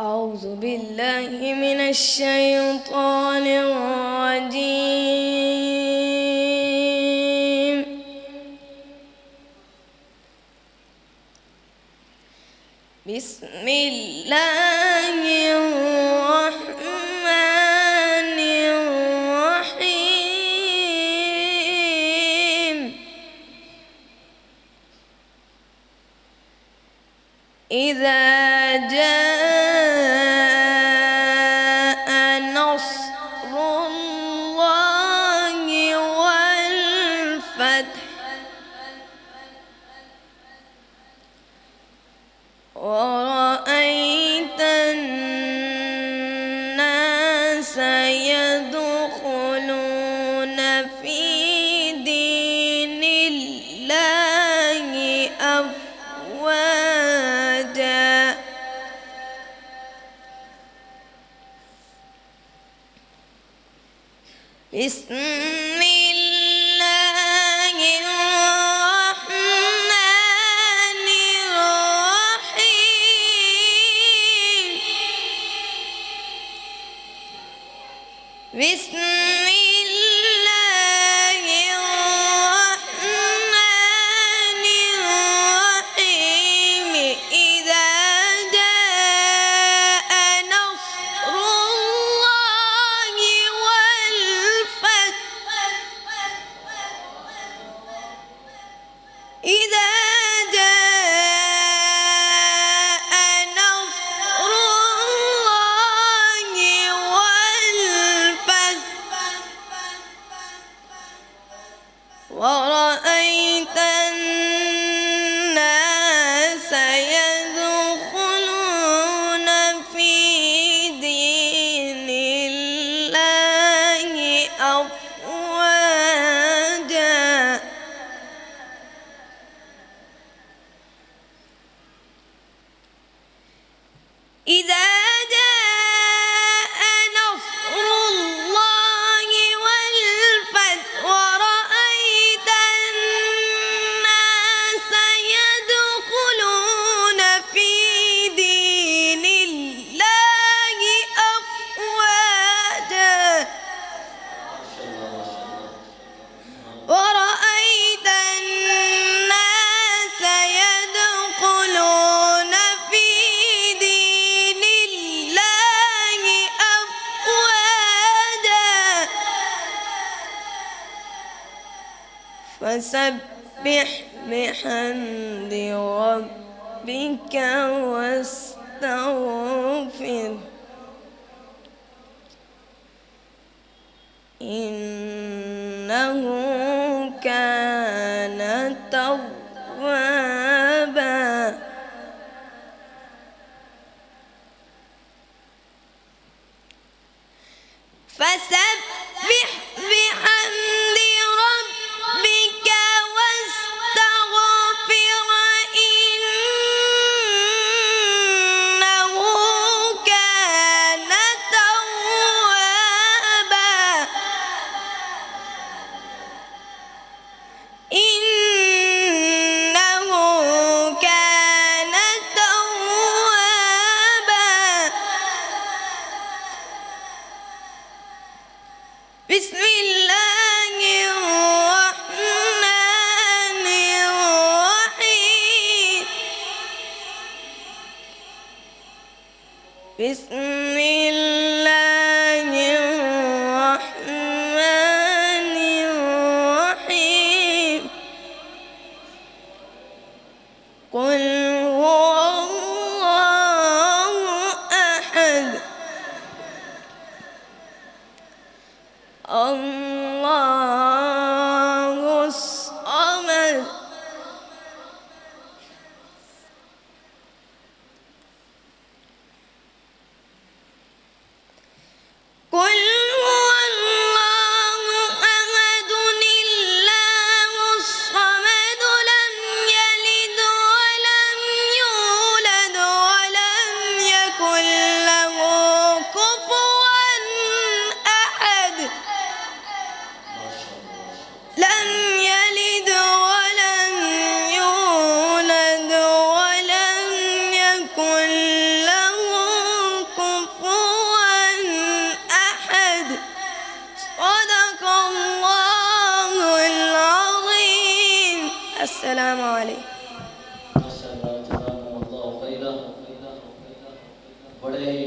أعوذ بالله من الشيطان الرجيم. بسم الله الرحمن الرحيم. إذا جاء نصر الله والفتح ورأيت الناس يدخلون في دين الله أفواجا بسم الله الرحمن الرحيم. بسم الله الرحمن الرحيم. إذا جاء نصر الله والفتح إذا جاء نصر الله والفتح ورأيت الناس يدخلون في دين الله أفواجا إذا جاء نصر الله والفتح ورأيت الناس يدخلون في دين الله أفواجا ورأيت الناس يدخلون في دين الله أفواجا فسبح بحمد ربك واستغفره إنه كان توابا فسبح بحمد ربك واستغفره إنه كان توابا إنه كان توابا بسم الله الرحمن الرحيم. بسم الله الرحمن الرحيم. قل هو الله أحد الله الصمد السلام عليكم. माशाअल्लाह जज़ाकुमुल्लाह खैरा। बड़े ही